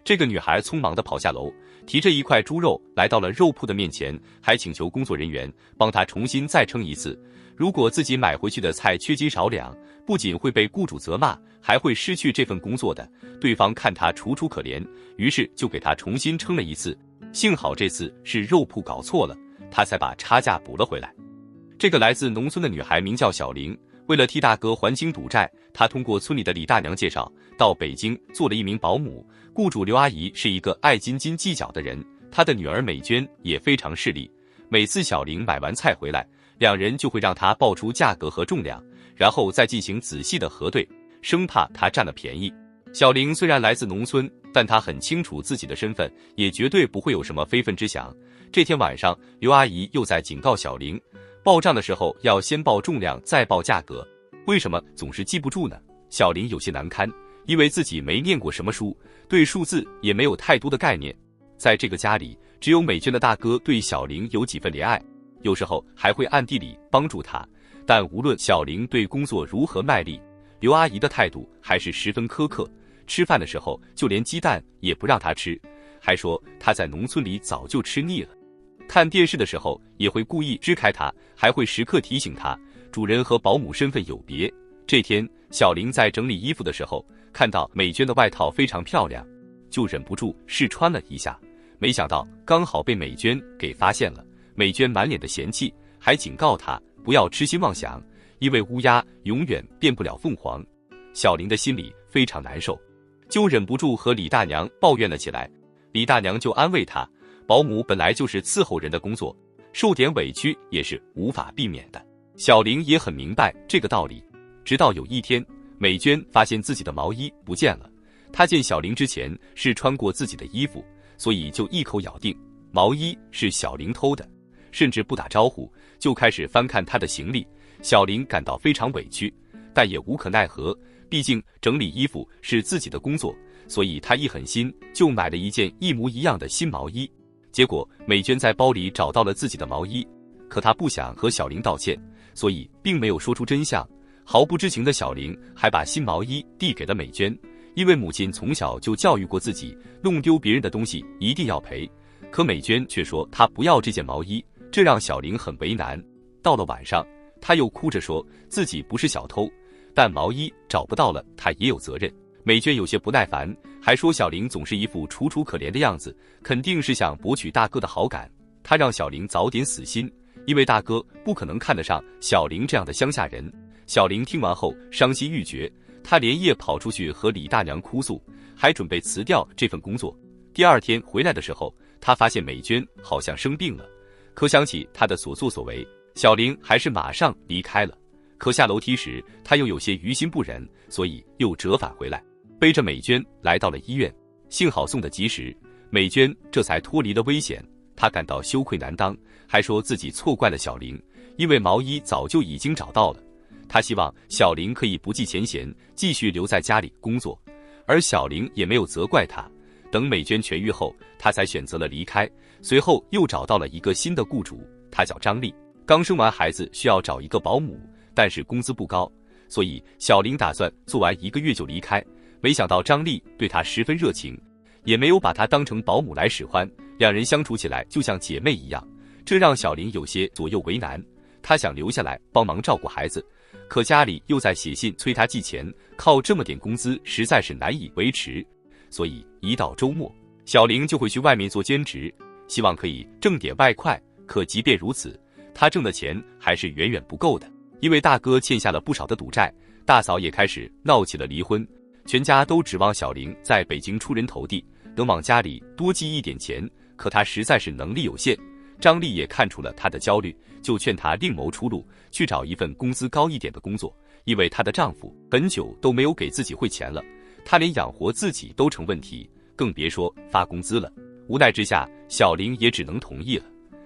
这个女孩匆忙地跑下楼，提着一块猪肉来到了肉铺的面前，还请求工作人员帮她重新再称一次。如果自己买回去的菜缺斤少两，不仅会被雇主责骂，还会失去这份工作的。对方看她楚楚可怜，于是就给她重新称了一次。幸好这次是肉铺搞错了，她才把差价补了回来。这个来自农村的女孩名叫小玲，为了替大哥还清赌债，她通过村里的李大娘介绍，到北京做了一名保姆。雇主刘阿姨是一个爱斤斤计较的人，她的女儿美娟也非常势利。每次小玲买完菜回来，两人就会让她报出价格和重量，然后再进行仔细的核对，生怕她占了便宜。小玲虽然来自农村，但她很清楚自己的身份，也绝对不会有什么非分之想。这天晚上，刘阿姨又在警告小玲，报账的时候要先报重量再报价格。为什么总是记不住呢？小玲有些难堪，因为自己没念过什么书，对数字也没有太多的概念。在这个家里，只有美娟的大哥对小玲有几分怜爱，有时候还会暗地里帮助她。但无论小玲对工作如何卖力，刘阿姨的态度还是十分苛刻。吃饭的时候就连鸡蛋也不让她吃，还说她在农村里早就吃腻了。看电视的时候也会故意支开她，还会时刻提醒她主人和保姆身份有别。这天，小玲在整理衣服的时候，看到美娟的外套非常漂亮，就忍不住试穿了一下，没想到刚好被美娟给发现了。美娟满脸的嫌弃，还警告她不要痴心妄想，因为乌鸦永远变不了凤凰。小玲的心里非常难受，就忍不住和李大娘抱怨了起来。李大娘就安慰她，保姆本来就是伺候人的工作，受点委屈也是无法避免的。小玲也很明白这个道理。直到有一天，美娟发现自己的毛衣不见了。她见小玲之前是穿过自己的衣服，所以就一口咬定毛衣是小玲偷的，甚至不打招呼就开始翻看她的行李。小玲感到非常委屈，但也无可奈何，毕竟整理衣服是自己的工作，所以她一狠心就买了一件一模一样的新毛衣。结果美娟在包里找到了自己的毛衣，可她不想和小玲道歉，所以并没有说出真相。毫不知情的小玲还把新毛衣递给了美娟，因为母亲从小就教育过自己，弄丢别人的东西一定要赔。可美娟却说她不要这件毛衣，这让小玲很为难。到了晚上，她又哭着说自己不是小偷，但毛衣找不到了，她也有责任。美娟有些不耐烦，还说小玲总是一副楚楚可怜的样子，肯定是想博取大哥的好感。她让小玲早点死心，因为大哥不可能看得上小玲这样的乡下人。小玲听完后伤心欲绝，她连夜跑出去和李大娘哭诉，还准备辞掉这份工作。第二天回来的时候，她发现美娟好像生病了，可想起她的所作所为，小玲还是马上离开了。可下楼梯时，她又有些于心不忍，所以又折返回来，背着美娟来到了医院。幸好送得及时，美娟这才脱离了危险。她感到羞愧难当，还说自己错怪了小玲，因为毛衣早就已经找到了。他希望小玲可以不计前嫌，继续留在家里工作，而小玲也没有责怪他。等美娟痊愈后，他才选择了离开。随后又找到了一个新的雇主，他叫张丽。刚生完孩子需要找一个保姆，但是工资不高，所以小玲打算做完1个月就离开。没想到张丽对她十分热情，也没有把她当成保姆来使唤，两人相处起来就像姐妹一样，这让小玲有些左右为难。她想留下来帮忙照顾孩子，可家里又在写信催他寄钱，靠这么点工资实在是难以维持，所以一到周末，小玲就会去外面做兼职，希望可以挣点外快。可即便如此，她挣的钱还是远远不够的，因为大哥欠下了不少的赌债，大嫂也开始闹起了离婚，全家都指望小玲在北京出人头地，能往家里多寄一点钱，可她实在是能力有限。张丽也看出了她的焦虑，就劝她另谋出路，去找一份工资高一点的工作，因为她的丈夫很久都没有给自己汇钱了，她连养活自己都成问题，更别说发工资了。无奈之下，小玲也只能同意了。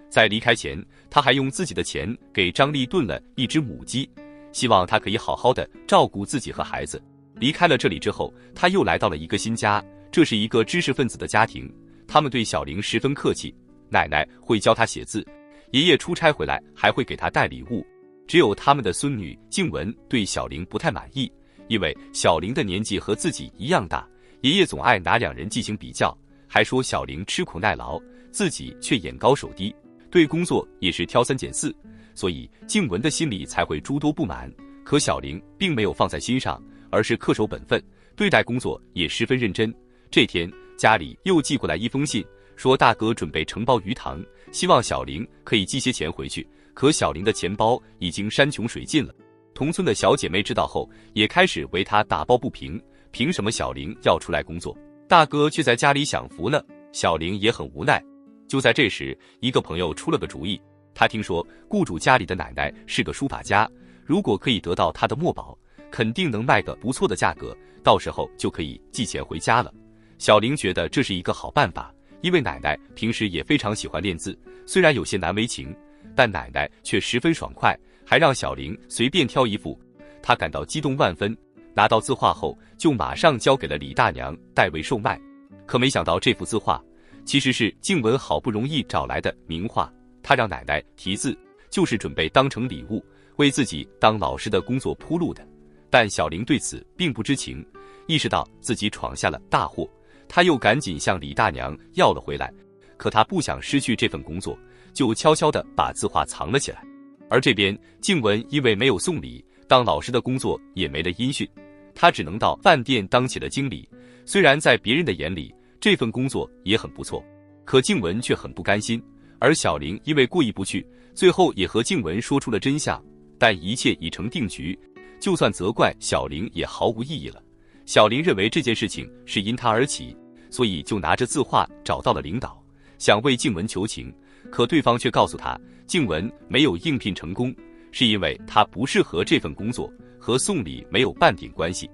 在离开前，她还用自己的钱给张丽炖了一只母鸡，希望她可以好好的照顾自己和孩子。离开了这里之后，她又来到了一个新家，这是一个知识分子的家庭，他们对小玲十分客气，奶奶会教她写字，爷爷出差回来还会给她带礼物。只有他们的孙女静雯对小玲不太满意，因为小玲的年纪和自己一样大，爷爷总爱拿两人进行比较，还说小玲吃苦耐劳，自己却眼高手低，对工作也是挑三拣四，所以静雯的心里才会诸多不满。可小玲并没有放在心上，而是恪守本分，对待工作也十分认真。这天家里又寄过来一封信，说大哥准备承包鱼塘，希望小玲可以寄些钱回去。可小玲的钱包已经山穷水尽了。同村的小姐妹知道后，也开始为她打抱不平，凭什么小玲要出来工作，大哥却在家里享福呢？小玲也很无奈。就在这时，一个朋友出了个主意，他听说雇主家里的奶奶是个书法家，如果可以得到她的墨宝，肯定能卖个不错的价格，到时候就可以寄钱回家了。小玲觉得这是一个好办法，因为奶奶平时也非常喜欢练字，虽然有些难为情，但奶奶却十分爽快，还让小玲随便挑一幅，她感到激动万分。拿到字画后，就马上交给了李大娘代为售卖。可没想到这幅字画其实是静雯好不容易找来的名画，她让奶奶题字，就是准备当成礼物，为自己当老师的工作铺路的。但小玲对此并不知情，意识到自己闯下了大祸，她又赶紧向李大娘要了回来。可她不想失去这份工作，就悄悄地把字画藏了起来。而这边静雯因为没有送礼，当老师的工作也没了音讯，她只能到饭店当起了经理。虽然在别人的眼里，这份工作也很不错，可静雯却很不甘心。而小玲因为过意不去，最后也和静雯说出了真相。但一切已成定局，就算责怪小玲也毫无意义了。小玲认为这件事情是因她而起，所以就拿着字画找到了领导，想为静雯求情。可对方却告诉她，静雯没有应聘成功，是因为她不适合这份工作，和送礼没有半点关系。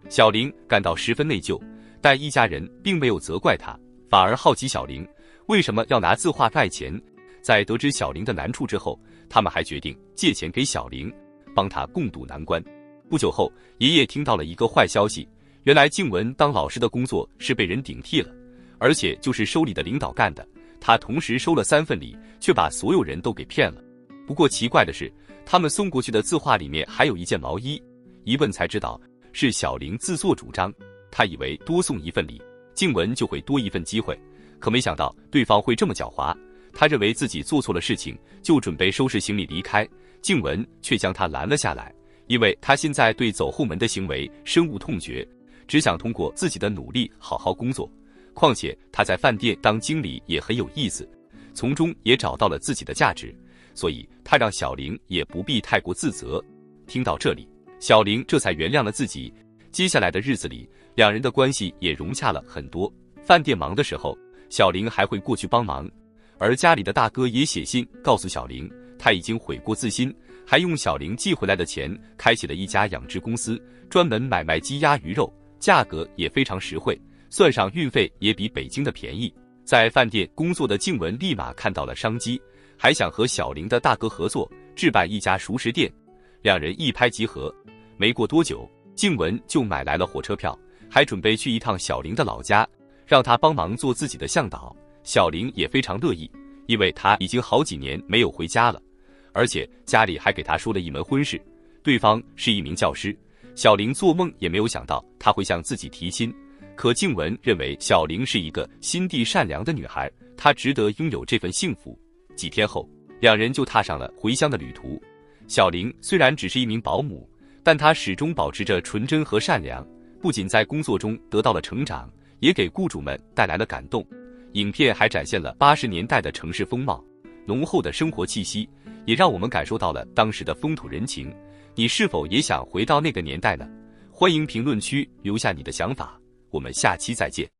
小玲感到十分内疚，但一家人并没有责怪她，反而好奇小玲为什么要拿字画卖钱。在得知小玲的难处之后，他们还决定借钱给小玲，帮她共度难关。不久后，爷爷听到了一个坏消息，原来静雯当老师的工作是被人顶替了，而且就是收礼的领导干的。他同时收了3份礼，却把所有人都给骗了。不过奇怪的是，他们送过去的字画里面还有一件毛衣，一问才知道是小玲自作主张。他以为多送一份礼，静雯就会多一份机会，可没想到对方会这么狡猾。他认为自己做错了事情，就准备收拾行李离开，静雯却将他拦了下来，因为他现在对走后门的行为深恶痛绝，只想通过自己的努力好好工作。况且他在饭店当经理也很有意思，从中也找到了自己的价值，所以他让小玲也不必太过自责。听到这里，小玲这才原谅了自己。接下来的日子里，两人的关系也融洽了很多。饭店忙的时候，小玲还会过去帮忙，而家里的大哥也写信告诉小玲，他已经悔过自新，还用小玲寄回来的钱开启了一家养殖公司，专门买卖鸡鸭鱼肉，价格也非常实惠，算上运费也比北京的便宜。在饭店工作的静雯立马看到了商机，还想和小玲的大哥合作置办一家熟食店，两人一拍即合。没过多久，静雯就买来了火车票，还准备去一趟小玲的老家，让她帮忙做自己的向导。小玲也非常乐意，因为她已经好几年没有回家了，而且家里还给她说了一门婚事，对方是一名教师。小玲做梦也没有想到他会向自己提亲，可静雯认为小玲是一个心地善良的女孩，她值得拥有这份幸福。几天后，两人就踏上了回乡的旅途。小玲虽然只是一名保姆，但她始终保持着纯真和善良，不仅在工作中得到了成长，也给雇主们带来了感动。影片还展现了80年代的城市风貌，浓厚的生活气息，也让我们感受到了当时的风土人情。你是否也想回到那个年代呢？欢迎评论区留下你的想法，我们下期再见。